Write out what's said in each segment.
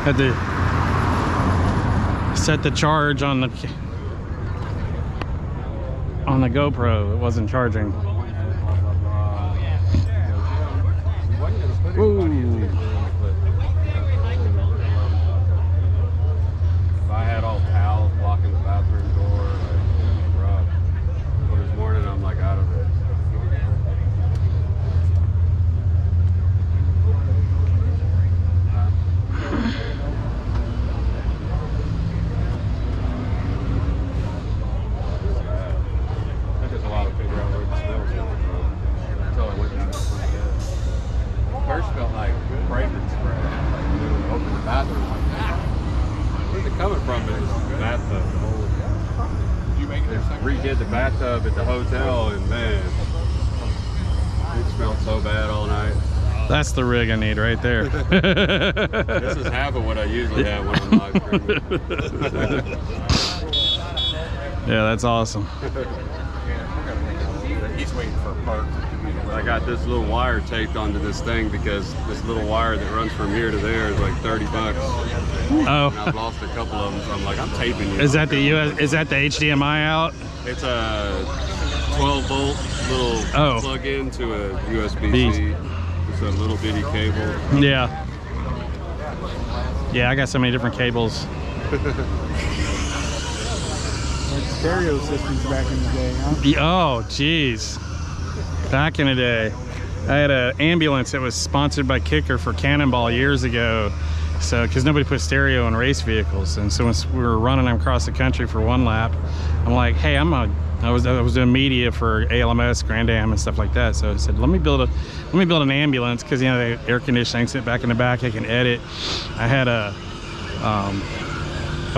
Had to set the charge on the GoPro. It wasn't charging. Ooh. If I had all towels blocking the bathroom door, like, rough. But this morning I'm like out of it. That took a while to figure out where the smell was coming from until I went down to the front bed. First felt like fragrance spray. Like, when I opened the bathroom, like, where's it coming from? But it was the bathtub. The whole, did you make it there? Redid the bathtub at the hotel, and man, it smelled so bad all night. That's the rig I need right there. This is half of what I usually have when I'm live streaming. Yeah, that's awesome. He's waiting for a part. I got this little wire taped onto this thing because this little wire that runs from here to there is like 30 bucks. Oh. And I've lost a couple of them, so I'm like, I'm taping you. Is that the Is that the HDMI out? It's a 12-volt little plug-in to a USB-C. It's a little bitty cable. Yeah. Yeah, I got so many different cables. Like stereo systems back in the day, huh? Oh, geez. Back in the day, I had an ambulance that was sponsored by Kicker for Cannonball years ago. So, because nobody put stereo in race vehicles, and so once we were running them across the country for one lap, I'm like, hey, I was doing media for ALMS, Grand Am, and stuff like that. So I said, let me build an ambulance, because you know the air conditioning sit back in the back. I can edit. I had a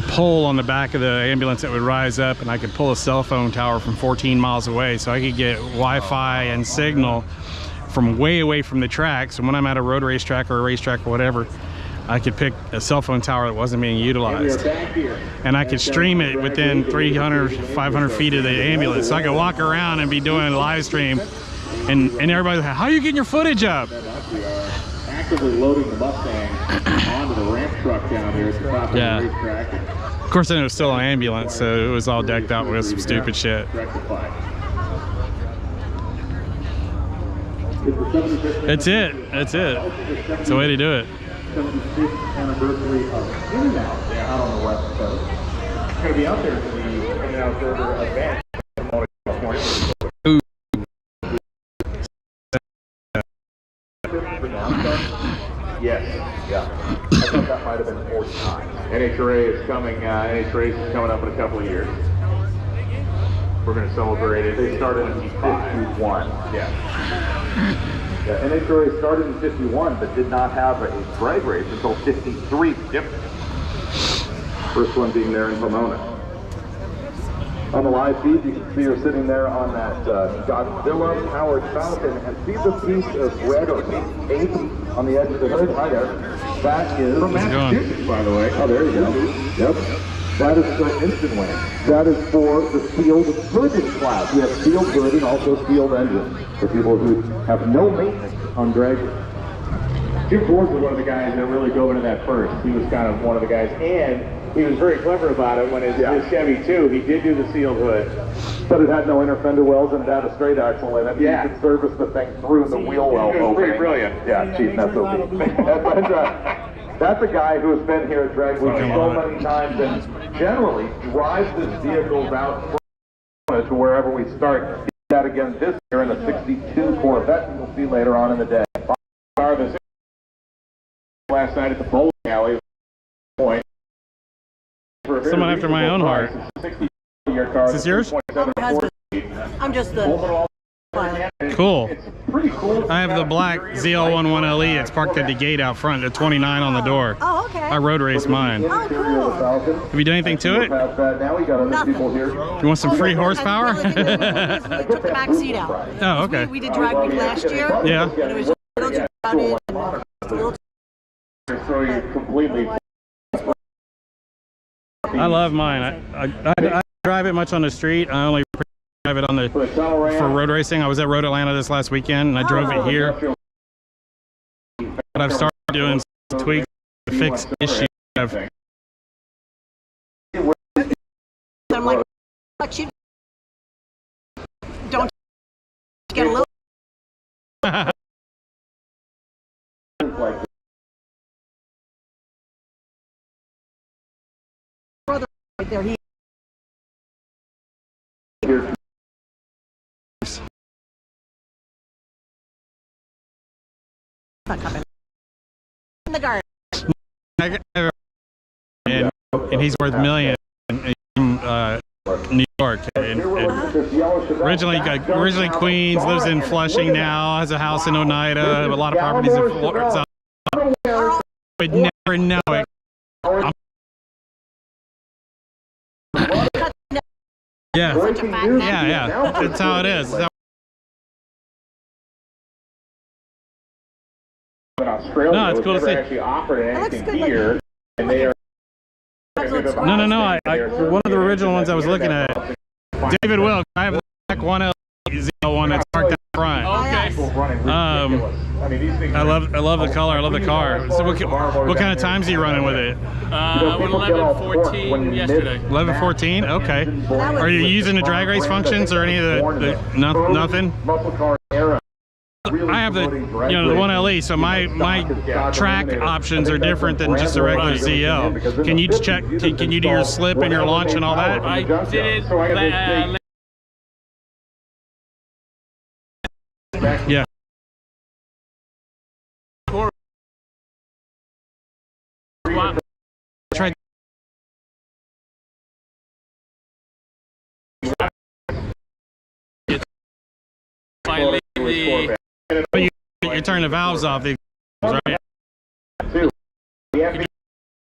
pole on the back of the ambulance that would rise up, and I could pull a cell phone tower from 14 miles away, so I could get Wi-Fi and signal from way away from the track. So when I'm at a road racetrack or a racetrack or whatever, I could pick a cell phone tower that wasn't being utilized, and I could stream it within 300, 500 feet of the ambulance. So I could walk around and be doing a live stream, and everybody's like, how are you getting your footage up? Actively loading the Mustang onto the ramp truck down here at the top of the racetrack. Of course, then it was still an ambulance, so it was all decked out with some stupid shit. That's it. That's it. It's the way to do it. 75th anniversary of In-N-Out out on the West Coast. It's going to be out there for the In-N-Out Burger event. Yes, yeah. I thought that might have been 49. NHRA is coming. NHRA is coming up in a couple of years. We're going to celebrate it. They started in 51. Yeah. Yeah, NHRA started in 51, but did not have a drag race until 53. Yep. First one being there in Pomona. On the live feed, you can see her sitting there on that Godzilla-powered Falcon, and see the piece of red or pink on the edge of the hood. Hi there. That is from Massachusetts, by the way. Oh, there you go. Yep. That is for instant wing. That is for the sealed hooded class. We have sealed hood and also sealed engine for people who have no maintenance on drag races. Jim Ford was one of the guys that really dove into that first. He was kind of one of the guys, and he was very clever about it when his Chevy 2, he did do the sealed hood. But it had no inner fender wells and it had a straight axle in it. Yeah. You could service the thing through the wheel well opening. Pretty brilliant. Yeah, cheap, that's okay. That's a guy who has been here at Drag Week so many times and generally drives this vehicle out to wherever we start. He did that again this year in a 62 Corvette you'll see later on in the day. Last night at the bowling alley. Point. Someone after my own heart. Is this yours? I'm just the... Cool. I have the black ZL11LE. It's parked at the gate out front, the 29 on the door. Oh, okay. I road raced mine. Oh, cool. Have you done anything to it? Nothing. You want some free horsepower? We took the back seat out. Oh, okay. We did Drag Week last year. Yeah. And it was just a little too crowded and just a little too... I love mine. I drive it much on the street. I only drive it on the for road racing. I was at Road Atlanta this last weekend and I drove it here. But I've started doing some tweaks to fix issues have. I'm like, but you don't get a little brother right there. He not coming in the garden. And he's worth millions in New York. And originally Queens, lives in Flushing now, has a house in Oneida, a lot of properties in Florida. So would never know it. Yeah, yeah. That's how it is. In Australia, No, it's cool to see. actually offered anything good, here, and they are. No. One of the original ones I was looking at, David Wilk. I have the black 1L that's parked up front. I love the color. I love the car. So what kind of times are you running with it? I went 11:14 yesterday. 11:14. Okay. Are you using the drag race functions or any of the nothing? Muscle car era. I have the 1LE, so my track options are different than just a regular ZL. Can you check? Can you do your slip and your launch and all that? I did it. Yeah. Try. Finally, You turn the valves off, right?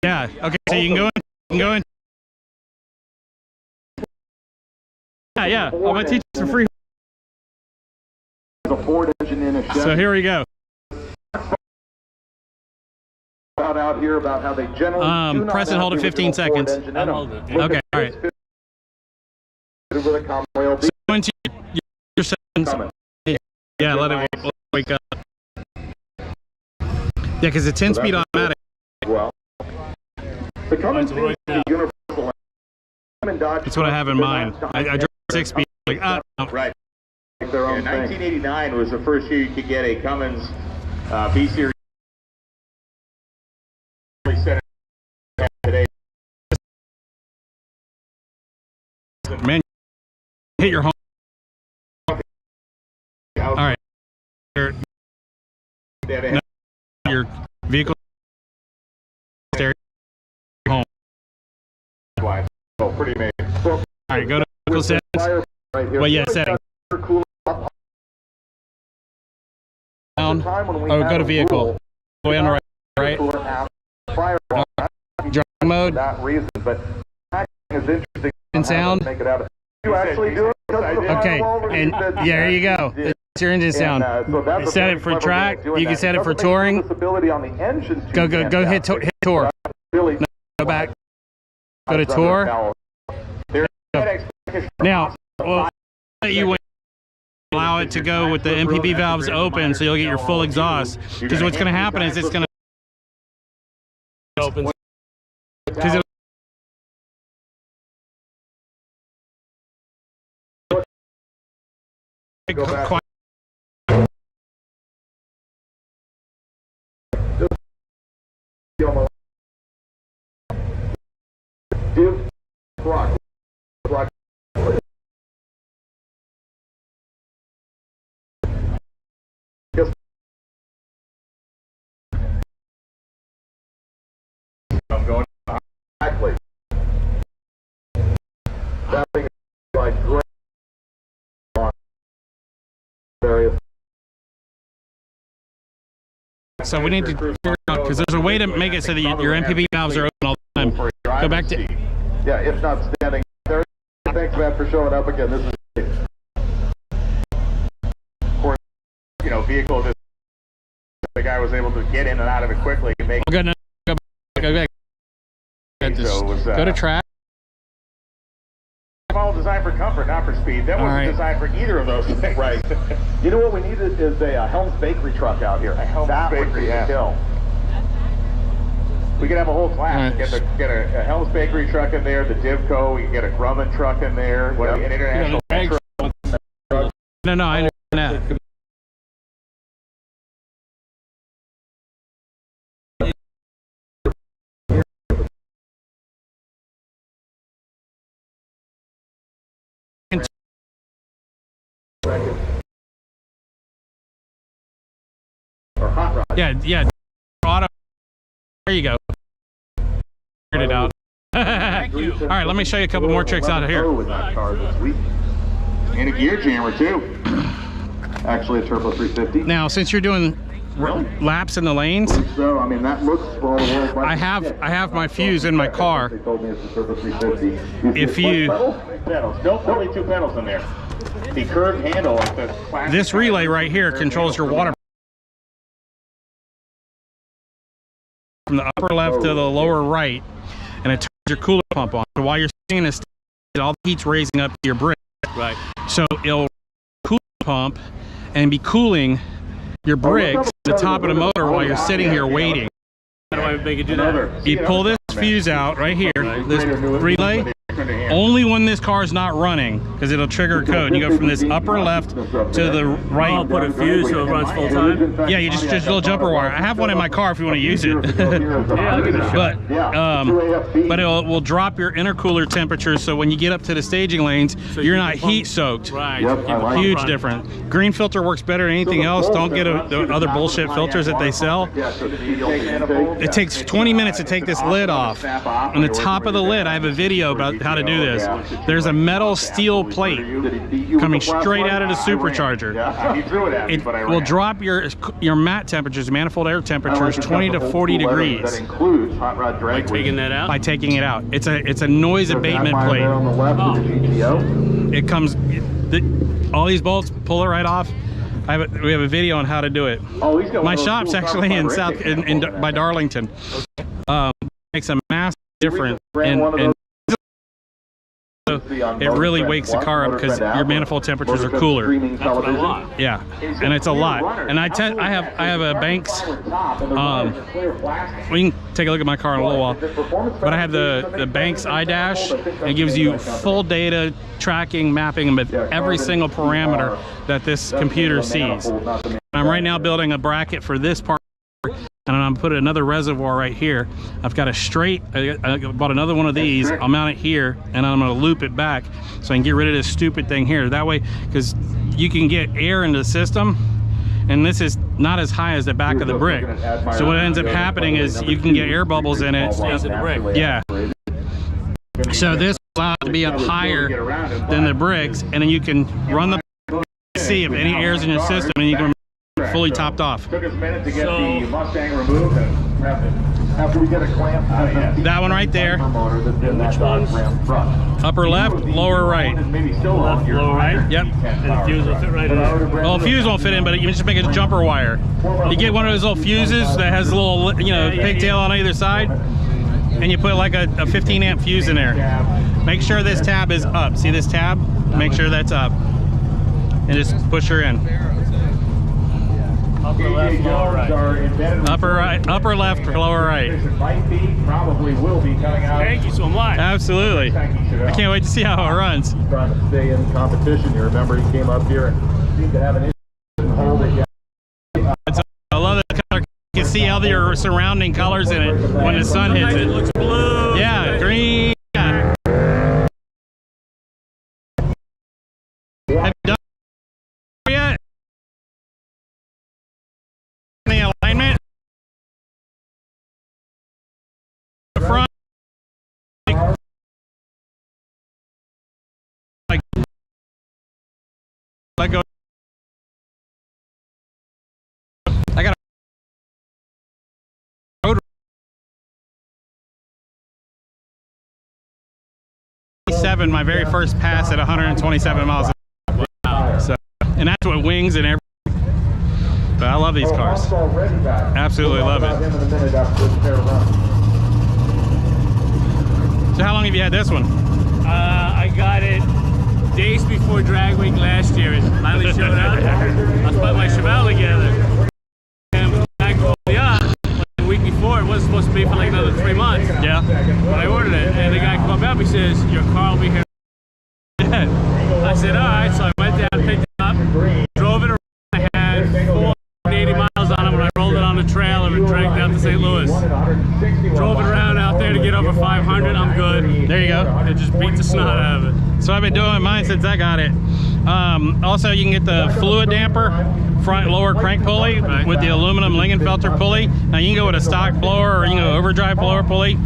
Yeah. Okay. So you can go in. You can go in. Yeah. I'm gonna teach you for free. So here we go. Out here about how they generally press and hold it 15 seconds. Okay. All right. So go into your settings. Yeah. Let it wake up. Yeah, because it's 10-speed automatic. Well, the Cummins universal. That's what I have in mind. I drive 6-speed. Like, right. In 1989 was the first year you could get a Cummins B Series. Today, man, hit your home. All right. Your vehicle stereo home. Oh, pretty amazing. All right, go to vehicle settings. Well, yeah, settings. Down. Oh, go to vehicle. Go on the right. Drive mode. And sound. You actually do it. Okay, and yeah, there you go. It's your engine sound. Set it for track. You can set it for touring. Go hit tour. No, go back. Go to tour. Now, well, you allow it to go with the MPP valves open, so you'll get your full exhaust. Because what's going to happen is it's going to open. Because quite. I'm going exactly. That thing is like great on various. So we need to figure out, because there's a way to make it so that your MPP valves are open all the time. Go back to. Yeah, if not standing there. Thanks, Matt, for showing up again. This is, of course, vehicle. The guy was able to get in and out of it quickly and make. Go back. Go to track. All designed for comfort, not for speed. That wasn't designed for either of those things. Right. You know what we need is a Helms Bakery truck out here. A Helms Bakery, yeah. Kill. We could have a whole class. Nice. Get a Hell's Bakery truck in there, the Divco. We can get a Grumman truck in there. An international truck. No, I understand that. Or hot rod. Yeah. Auto. There you go. Figured it out. Thank you. All right, let me show you a couple more tricks out of here. With that car this week. And a gear jammer too. Actually a Turbo 350. Now, since you're doing laps in the lanes, So I mean that looks for all the world. I have my fuse in my car. They told me it's a Turbo 350. If you pedals, nope, only 2 pedals in there. The curved handle, like the plastic this relay right here controls your water from the upper left to the lower right, and it turns your cooler pump on. So while you're sitting in this, all the heat's raising up to your brick. Right. So it'll cool the pump and be cooling your bricks at the top of the motor while you're sitting here waiting. How do I make it do that? You pull this fuse out right here, this relay, only when this car is not running, because it'll trigger a code. You go from this upper left to the I'll right. put a fuse so it runs full time. Yeah, you just a little jumper wire. I have one in my car if you want to use it. Yeah, I'll give it a shot. but it will drop your intercooler temperature, so when you get up to the staging lanes, you're not heat soaked. Right. Huge difference. Green filter works better than anything else. Don't get the other bullshit filters that they sell. It takes 20 minutes to take this lid off. On the top of the lid, I have a video about how to do this. There's a metal steel plate coming straight out of the supercharger. It will drop your mat temperatures, manifold air temperatures, 20 to 40 degrees That includes hot rod drag Taking that out. by taking it out. It's a noise abatement plate. It comes, all these bolts, pull it right off. We have a video on how to do it. My shop's actually in by Darlington. Makes a massive difference, and it really wakes the car up because your manifold temperatures are cooler. That's what I want. Yeah, and it's a lot. And I have a Banks. We can take a look at my car in a little while, but I have the Banks iDash. It gives you full data tracking, mapping with every single parameter that this computer sees. I'm right now building a bracket for this part, and I'm put another reservoir right here. I've got a straight, I bought another one of these. I'll mount it here, and I'm gonna loop it back so I can get rid of this stupid thing here. That way, because you can get air into the system, and this is not as high as the back of the brick. So what ends up happening is you can get air bubbles in it. Stays in the brick. Yeah. So this allows it to be up higher than the bricks, and then you can run the see if any air's in your system, and you can fully topped off. Took us a minute to get the Mustang removed and wrap it. After we get a clamp out of That one right there. Which one's Upper left, lower right. Maybe still Left, lower right. Yep. And the fuse will fit right in there. Well, fuse won't fit in, but you just make a jumper wire. You get one of those little fuses that has a little, pigtail on either side, and you put like a 15 amp fuse in there. Make sure this tab is up. See this tab? Make sure that's up, and just push her in. Upper left, lower right. Upper left, lower right. Might be, probably will be coming out. Thank you so much. Absolutely. I can't wait to see how it runs. Trying to stay in competition. You remember he came up here and seemed to have an issue and hold it. I love the color. You can see all your surrounding colors in it when the sun hits It it. looks blue. Yeah, green. Yeah. Have you done it yet? The alignment. The front. Like let go. I got a road 7, my very first pass at 127 miles an hour. So, and that's with wings and everything. But I love these cars. Absolutely love it. So how long have you had this one? I got it days before Drag Week last year. It finally showed up. I put my Chevelle together. And when I go, yeah, the week before it wasn't supposed to to be for like another 3 months. Yeah. When I ordered it, and the guy called me up, he says, your car will be here. I said, all right, so I went down, picked it up, drove it around. I had 480 miles on it when I rolled it on the trailer and dragged it out to St. Louis. Drove it around out there to get over 500, I'm good. There you go. It just beat the snot out of it. So I've been doing mine since I got it. Also, you can get the fluid damper front lower crank pulley with the aluminum Lingenfelter pulley. Now you can go with a stock blower or you can go overdrive blower pulley.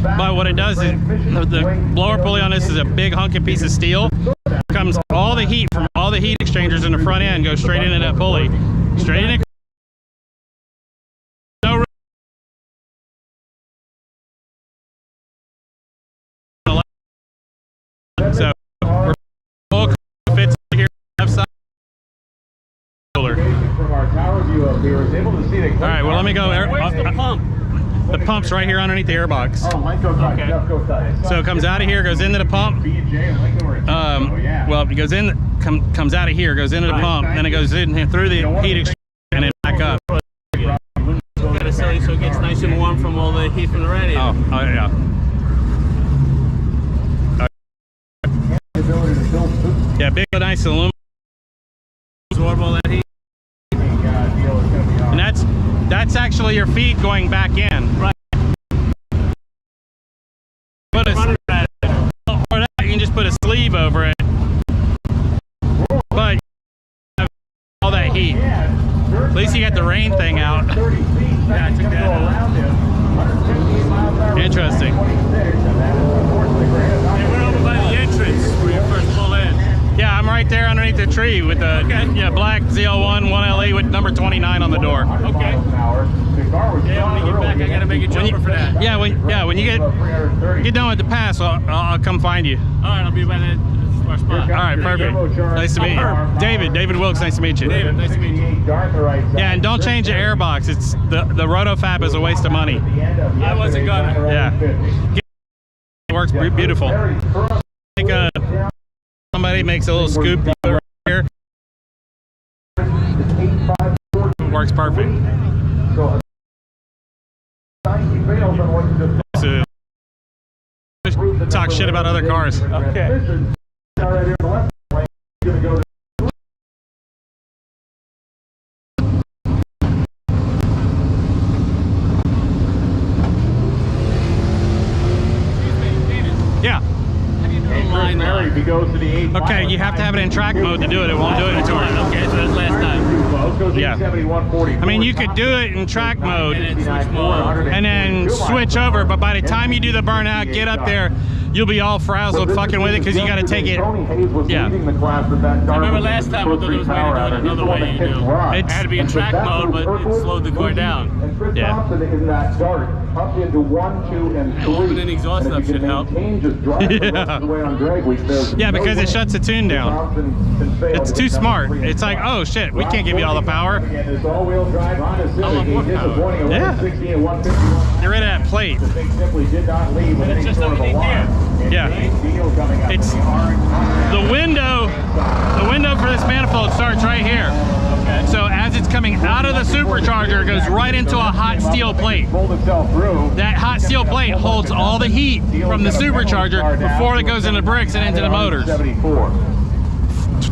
But what it does is the blower pulley on this is a big hunky piece of steel. Comes all the heat from all the heat exchangers in the front end goes straight into that pulley. Straight in. No. So we're full fits here left side. From our tower view up here, is able to see the. All right, well let me go. Where's the pump? The pump's right here underneath the airbox. Oh, Lenko side, Okay. Jeffco side. So it comes out of here, goes into the pump. Well, it goes in, comes out of here, goes into the pump, then it goes in through the heat exchanger and then back up. Gotta sell it so it gets nice and warm from all the heat from the radiator. Oh yeah. Yeah, big nice aluminum. Absorb all that heat. And that's actually your feed going back in. Right. Put a, or that, you can just put a sleeve over it. But all that heat. At least you got the rain thing out. Yeah, I took that out. Interesting. They went over by the entrance where you first pull in. Yeah, I'm right there underneath the tree with the black ZL1 1LE with number 29 on the door. Okay. Yeah, when you get back, I gotta make a jumper for that. Yeah, when you get done with the pass, I'll come find you. All right, I'll be by the spot. All right, perfect. Nice to meet you. David Wilkes, nice to meet you. David, nice to meet you. Yeah, and don't change the airbox. It's the RotoFab is a waste of money. I wasn't gonna. Yeah. It works beautiful. Like somebody makes a little scoop right here. Works perfect. So, talk shit about other cars. Okay. Yeah. Mary, if he goes to the 8. Okay, you have to have it in track mode to do it. It won't do it in tour. Okay, so that's last time. Yeah. I mean, you could do it in track mode and then switch over, but by the time you do the burnout, get up there, you'll be all frazzled fucking with it because you got to take it. Yeah. I remember last time we thought there was a way to do it another way you do. It had to be in track mode, but it slowed the car down. Yeah. Open and exhaust up should help. Yeah, because it shuts the tune down. It's too smart. It's like, oh shit, we can't give you all the power. I want more power. Yeah. Get rid of that plate. It's just underneath here. Yeah. It's the window for this manifold starts right here. Okay. So as it's coming out of the supercharger, it goes right into a hot steel plate. That hot steel plate holds all the heat from the supercharger before it goes into the bricks and into the motors.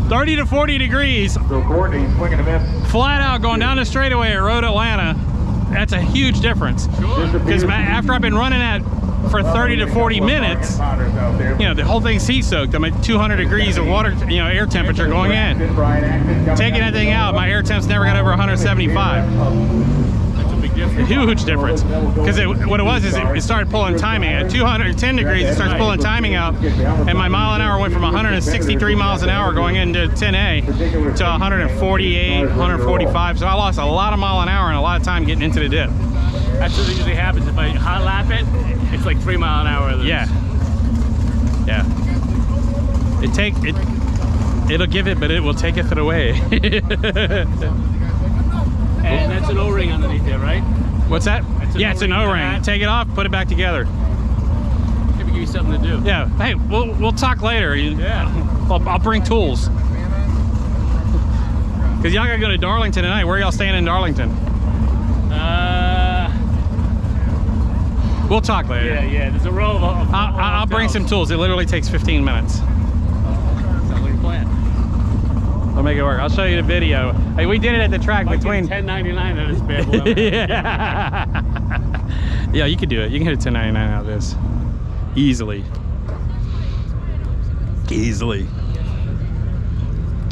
30 to 40 degrees, flat out going down the straightaway at Road Atlanta. That's a huge difference. Because after I've been running that for 30 to 40 minutes, you know, the whole thing's heat soaked. I'm at 200 degrees of water, you know, air temperature going in. Taking that thing out, my air temps never got over 175. That's a big difference. Huge difference. Because what it was is it started pulling timing. At 210 degrees, it starts pulling timing out. And my mile an hour went from 163 miles an hour going into 10A to 148, 145. So I lost a lot of mile an hour and a lot of time getting into the dip. That's what usually happens. If I hot lap it, it's like 3 mile an hour. Yeah. Yeah. It'll give it, but it will take it away. And that's an O-ring underneath there, right? What's that? Yeah, it's an O-ring. Take it off, put it back together. Maybe give you something to do. Yeah. Hey, we'll talk later. Yeah. I'll bring tools. Cause y'all gotta go to Darlington tonight. Where are y'all staying in Darlington? We'll talk later. Yeah. There's a row of I'll bring some tools. It literally takes 15 minutes. Sounds like a plan. I'll make it work. I'll show you the video. Hey, we did it at the track between. $10.99 on this bad boy. Yeah. Yeah, you could do it. You can hit a 10.99 out of this easily. Easily.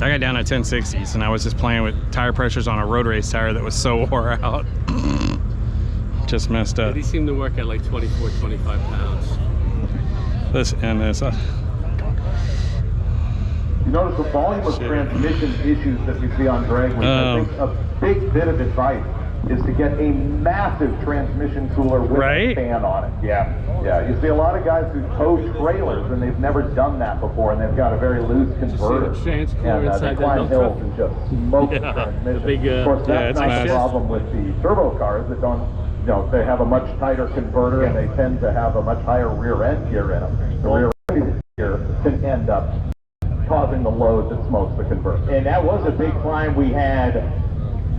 I got down at 1060s and I was just playing with tire pressures on a road race tire that was so wore out. Just messed up. These seem to work at like 24, 25 pounds. This and this. You notice the volume of transmission issues that you see on drag week. I think a big bit of advice is to get a massive transmission cooler with a fan on it. Yeah. You see a lot of guys who tow trailers and they've never done that before, and they've got a very loose converter. And they climb hills and just smoke the transmission. Of course, that's not the problem with the turbo cars that don't. You know, they have a much tighter converter and they tend to have a much higher rear end gear in them. The rear end gear can end up causing the load that smokes the converter. And that was a big climb. We had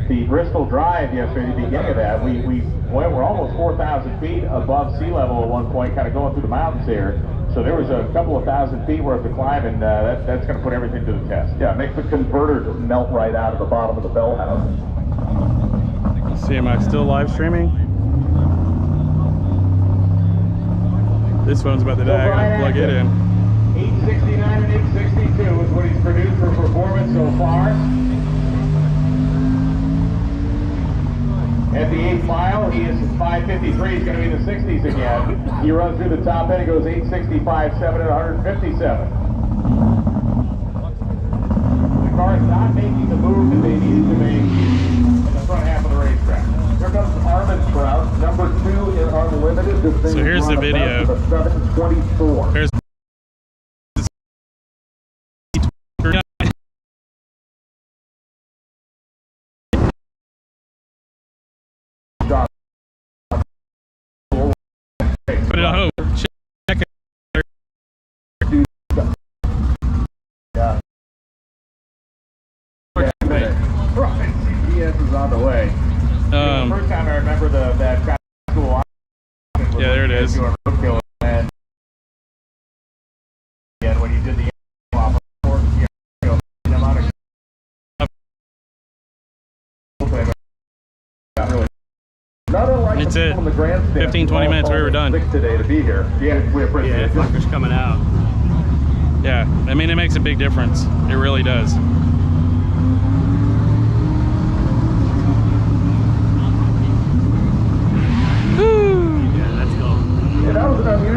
the Bristol Drive yesterday, the beginning of that. We're almost 4,000 feet above sea level at one point, kind of going through the mountains here. So there was a couple of thousand feet worth of climb, and that's going to put everything to the test. Yeah, it makes the converter just melt right out of the bottom of the bell house. See, am I still live streaming? This phone's about to die. I'm gonna plug it in. 869 and 862 is what he's produced for performance so far. At the 8th mile, he is 553. He's going to be in the 60s again. He runs through the top end. He goes 865, 7 at 157. The car is not making the move that they needed to make in the front half of the racetrack. Here comes Armin Trout, number 2 in Unlimited. This thing So here's the video. 724. Here's put it on hold. Check it. Yeah. GPS is on the way. The first time I remember that kind of school. Yeah, there it is. And when you did the It's it. 15-20 minutes, we were done. Today to be here. Yeah, we appreciate it. Fucker's coming out. Yeah, I mean, it makes a big difference. It really does.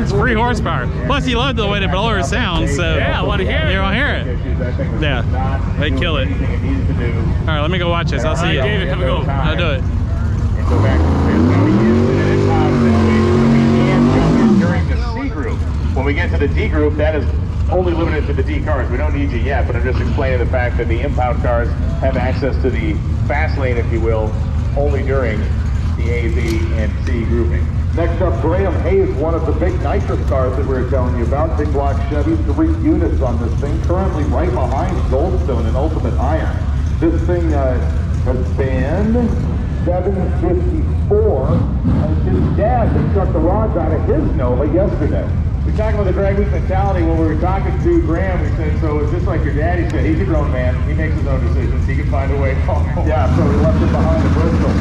It's 3 horsepower. Plus, you love the way the blower sounds, so yeah, I want to hear it. You want to hear it? Yeah, they kill it. All right, let me go watch this. I'll see you. David, come and go. I'll do it. Go back to the during the C group. When we get to the D group, that is only limited to the D cars. We don't need you yet, but I'm just explaining the fact that the impound cars have access to the fast lane, if you will, only during the A, B, and C grouping. Next up, Graham Hayes, one of the big nitrous cars that we were telling you about. Big block Chevy, 3 units on this thing, currently right behind Goldstone and Ultimate Iron. This thing has been 754, and his dad just struck the rods out of his Nova yesterday. We talked about the drag week mentality. When we were talking to Graham, we said, so it's just like your dad. He said, he's a grown man. He makes his own decisions. He can find a way home. Yeah, so we left it behind the Bristol.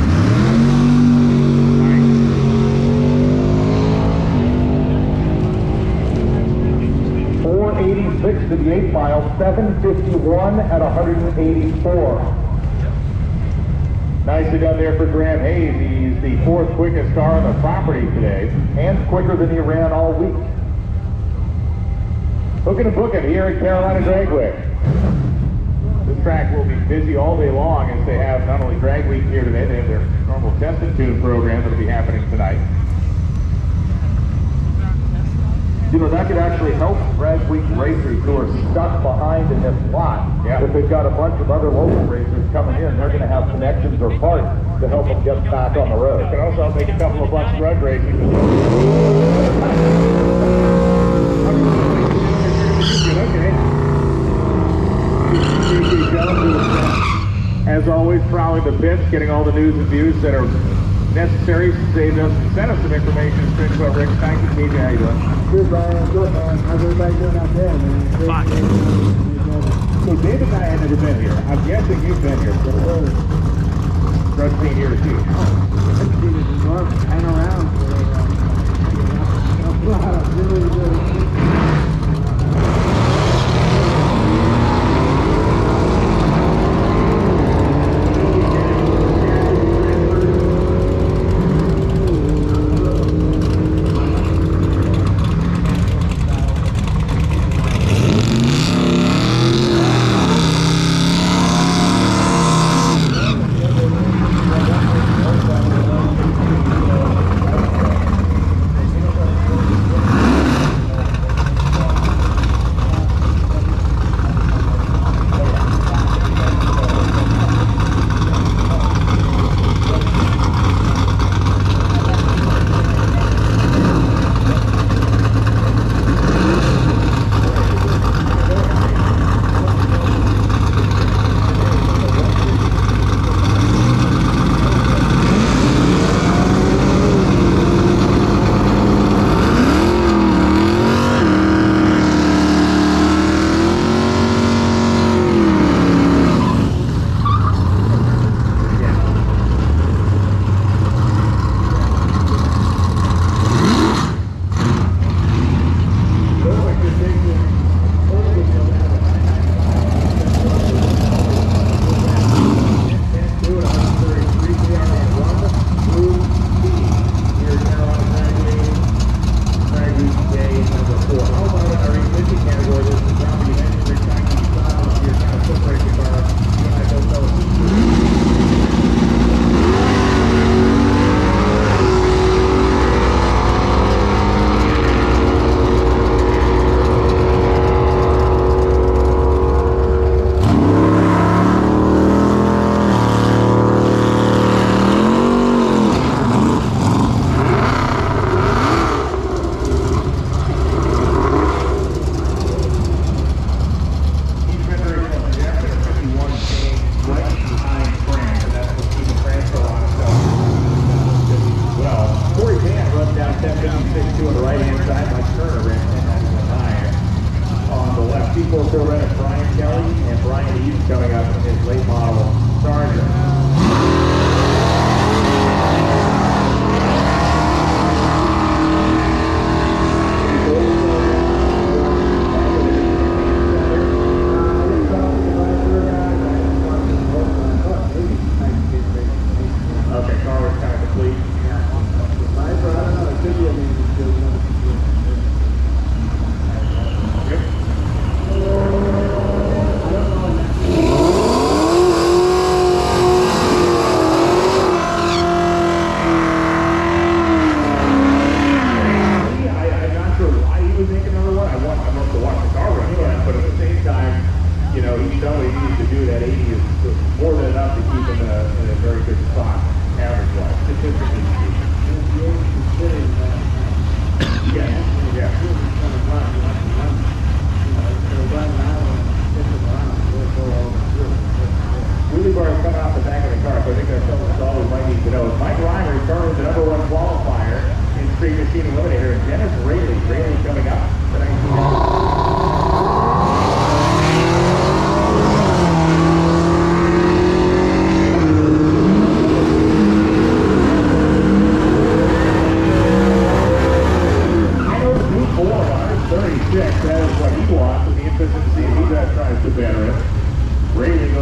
486 to the 8 mile, 751 at 184. Nicely done there for Graham Hayes. He's the 4th quickest car on the property today, and quicker than he ran all week. Hooking and booking here at Carolina Dragway. This track will be busy all day long as they have not only Drag Week here today, they have their normal test and tune program that will be happening tonight. You know, that could actually help Drag Week racers who are stuck behind in this lot. Yeah. If they've got a bunch of other local racers coming in, they're going to have connections or parts to help them get back on the road. It can also make a couple of bucks road racing. As always, prowling the pits, getting all the news and views that are necessary. Saved us and sent us some information. It's about Rick. Thank you, TJ. How you doing? Good, Brian. Good, man. How's everybody doing out there, man? Fine. So David and I had never been here. I'm guessing you've been here. Russ being here too. Hang around. Really.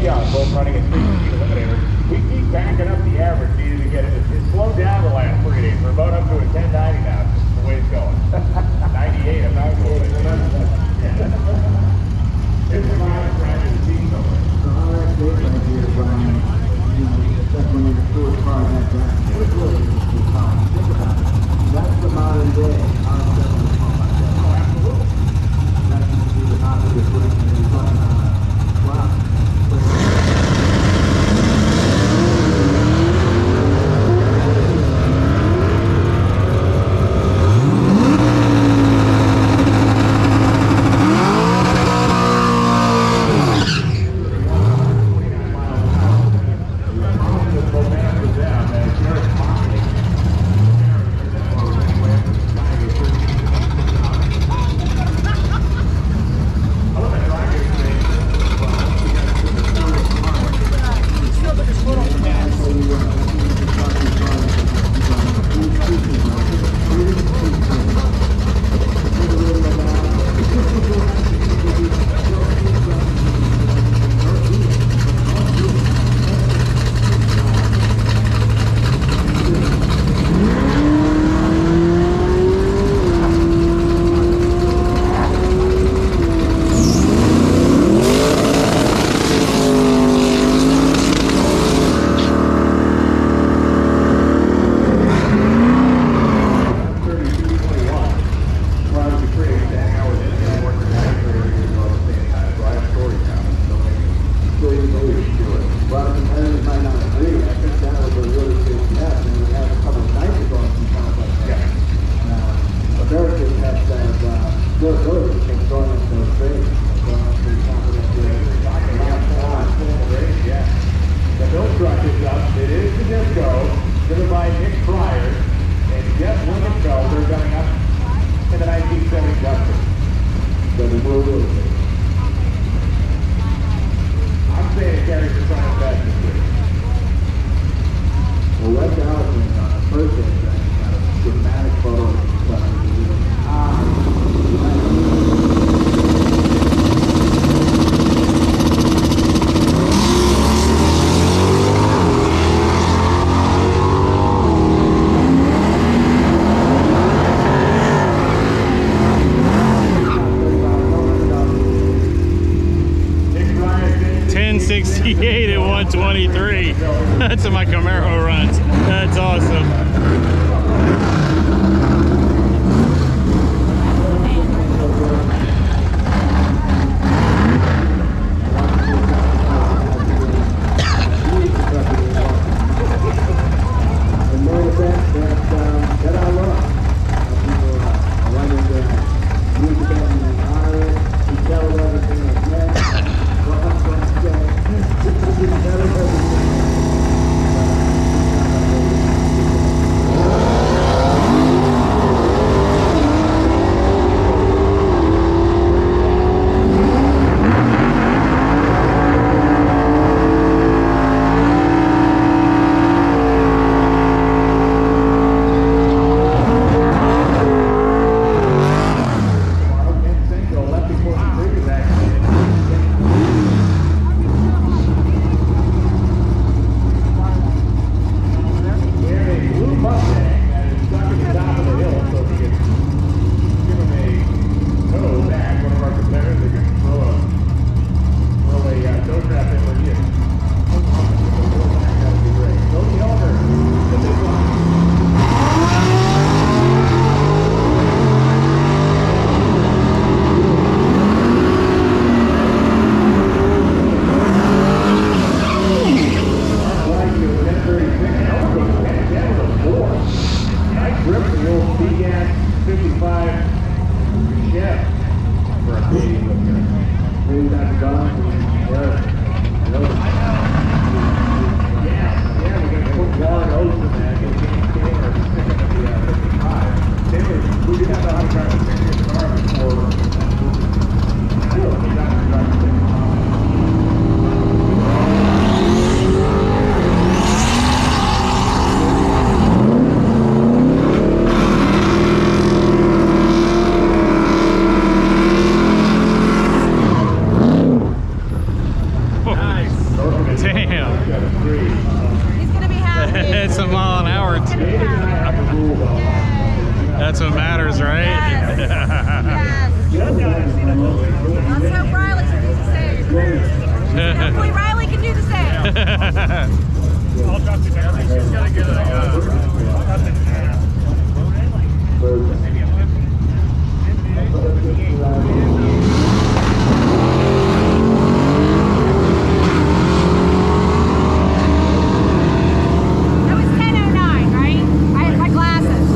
Young, both running a 60 eliminator. We keep backing up the average needed to get it. It's slowed down the last 3 days. We're about up to a 1090 now. Just the way it's going. 98, I'm not going to it's a lot of pride to the team, though. So all that data right here, Brian, you know, especially when you're through as far as that track, it's really just too far. Think about it. That's the modern day R7 pump like that. Oh, absolutely. That used to be the opposite way when you're running on a wow. at 123. That's what my Camaro runs. That's awesome. Damn. He's gonna be happy. It's a mile an hour. He's gonna be happy. Yay. That's what matters, right? Yes. Yes. Let's hope Riley can do the same. Hopefully Riley can do the same. I'll drop you down. She's got to get That was 10:09, right? I had my glasses.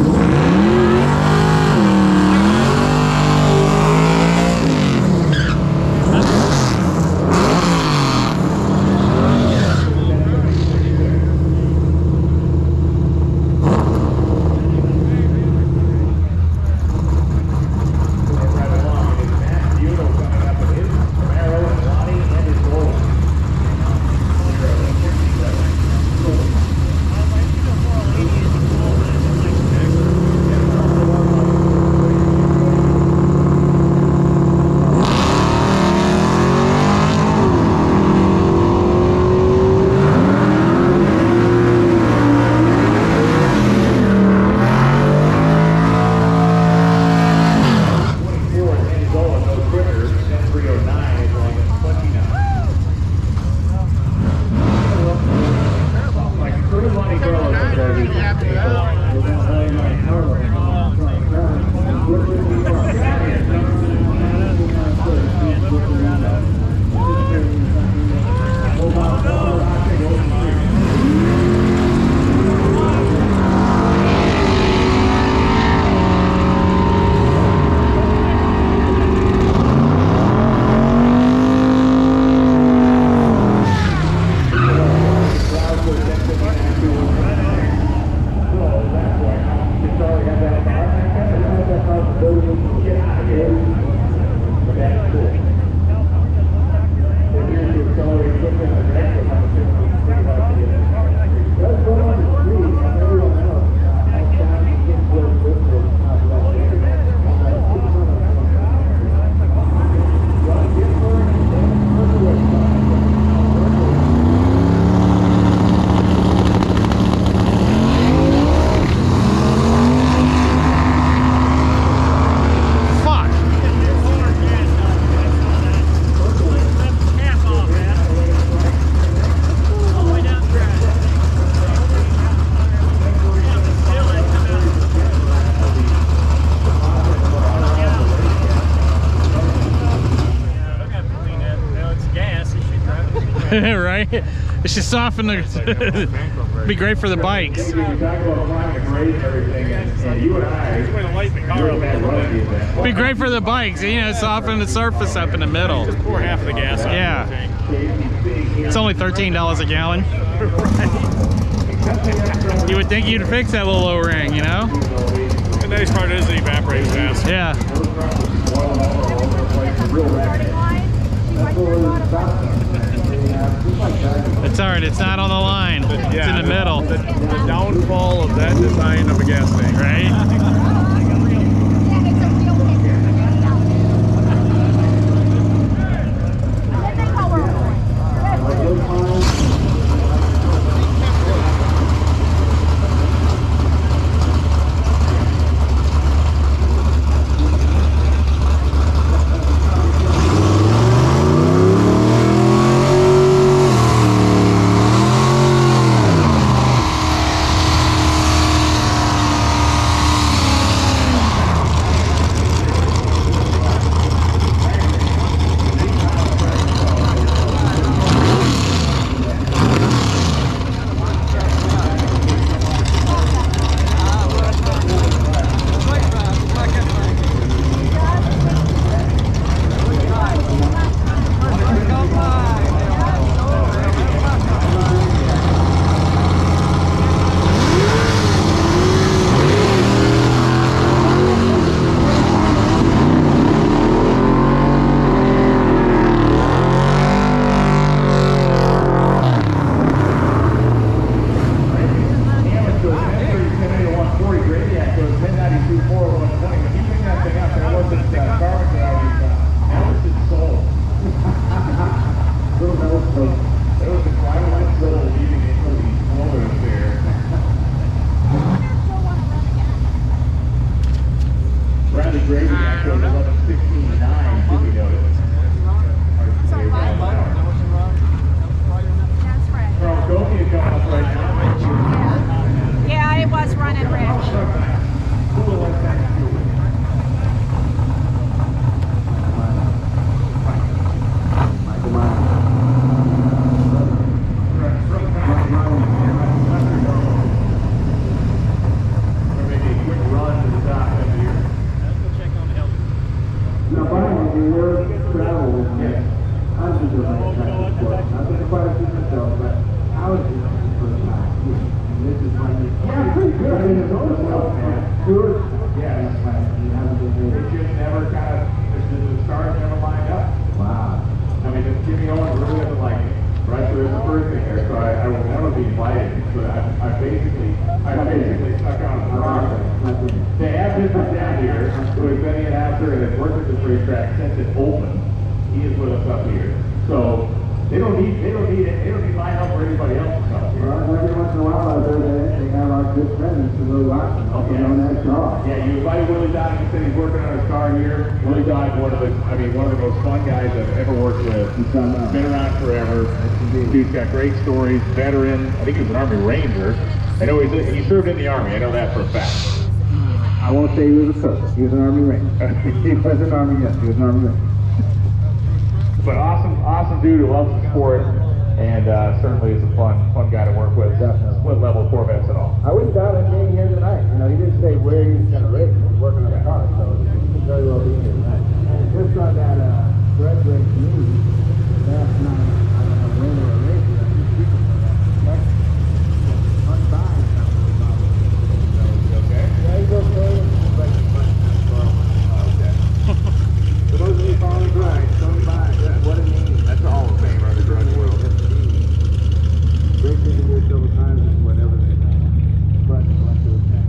Right? It should soften the. Be great for the bikes. You talk about climbing a grade and everything, and you and I, Be great for the bikes. You know, soften the surface up in the middle. Just pour half of the gas out. Yeah. It's only $13 a gallon. You would think you'd fix that little O-ring, you know? The nice part is it evaporates fast. Yeah. It's alright, it's not on the line. It's in the middle. The downfall of that design of a gas tank. Right? the first thing there, so I will never be invited, but I basically stuck on the process. They have business down here, who has been the announcer and has worked at this racetrack since it opened. He is with us up here. So they don't need my help or anybody else's help here. Well, every once in a while out there, they have our good friends, the Willie Watson, also known as Shaw. Yeah, you invite Willie Dodd, he said he's working on his car here. Willie Dodd, one of the most fun guys I've ever worked with. He's been around forever. Dude's got great stories, veteran. I think he was an Army Ranger. I know he served in the Army, I know that for a fact. I won't say he was a cook. He was an Army Ranger. He was an Army, yes, he was an Army Ranger. But awesome dude who loves the sport, and certainly is a fun guy to work with. Definitely. Split level Corvettes and all. I wouldn't doubt him being here tonight. You know, he didn't say where he was going to race. He was working on the car, so he could very well be here tonight. Just on that bread race news, last night, I don't know when they were racing, a few people were unsigned. Okay? Yeah, he's okay. For those of you following the grind, don't buy it. What it means. That's the Hall of Fame, right? The drug world. Racing can do it several times and whatever they but collective attack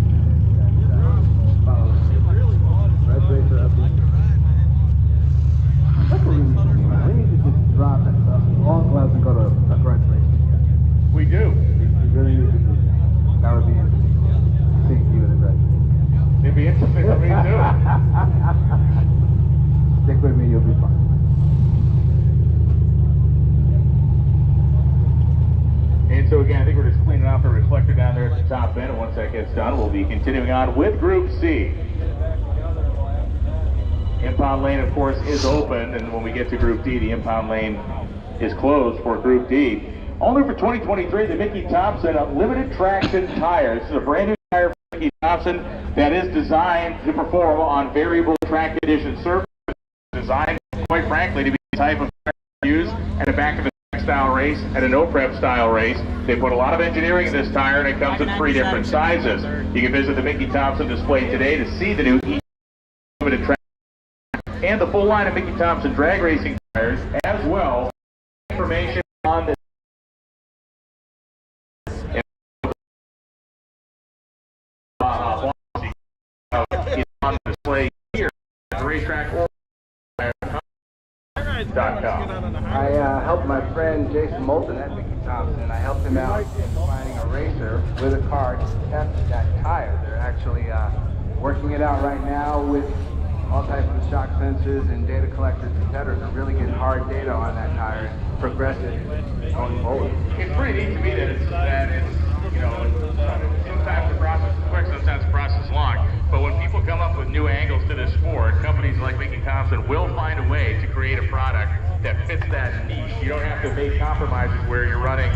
that follows. Red Racer up. That's what we need to do. We need to just drop it. All gloves and go to a Red Racer. We do. We really need to do that. That would be interesting. Seeing you in the Red Racer. It'd be interesting for me too. Stick with me, you'll be fine. And so again, I think we're just cleaning off a reflector down there at the top end, and once that gets done, we'll be continuing on with Group C. Impound lane, of course, is open, and when we get to Group D, the impound lane is closed for Group D. Only for 2023, the Mickey Thompson Limited Traction Tire. This is a brand new tire for Mickey Thompson that is designed to perform on variable track condition surfaces. Designed, quite frankly, to be the type of tire used at the back of a style race and a no prep style race. They put a lot of engineering in this tire, and it comes in 3 different sizes. You can visit the Mickey Thompson display today to see the new limited track and the full line of Mickey Thompson drag racing tires, as well as information on the on the display here at the racetrack or I helped my friend Jason Moulton at Mickey Thompson. I helped him out finding a racer with a car to test that tire. They're actually working it out right now with all types of shock sensors and data collectors, etc. to really get hard data on that tire and progress it going forward. It's pretty neat to me that it's you know, sometimes the process is quick, sometimes the process is long. But when people come up with new angles to this sport, companies like Mickey Thompson will find a way to create a product that fits that niche. You don't have to make compromises where you're running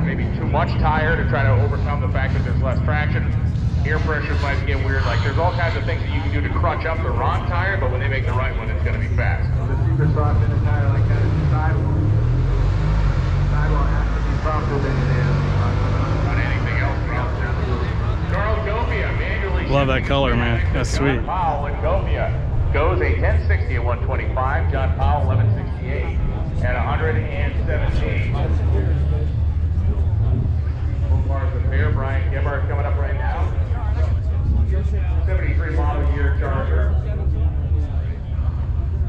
maybe too much tire to try to overcome the fact that there's less traction. Air pressures might get weird. Like, there's all kinds of things that you can do to crunch up the wrong tire, but when they make the right one, it's going to be fast. The super soft in a tire like that is the sidewall. The sidewall has to be softer than it is On anything else, Carl Gopia, manually. Love that color, man. That's sweet. John Powell and Gopia goes a 1060 at 125. John Powell 1168 at 117. Full cars with Bear. Brian Gebhardt coming up right now. 73 model year Charger.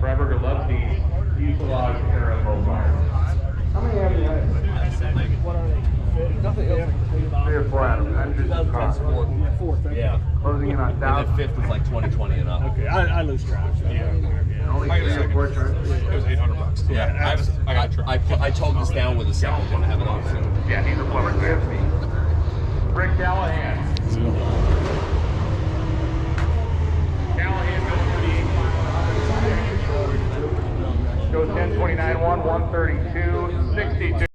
Freiberger loves these fuselage era profiles. How many have you had? What are they? 3 or 4 out of hundreds of cars. Yeah. Closing in on And thousands. then 5th was like 2020 and up. Okay, I lose track. And only 3 or 4 chargers. It was $800. Yeah. I told this down with a second one. I have it on soon. Yeah, he's a plumber. Rick Callahan. Callahan goes for the 8. Goes 1029-1, 132, 62.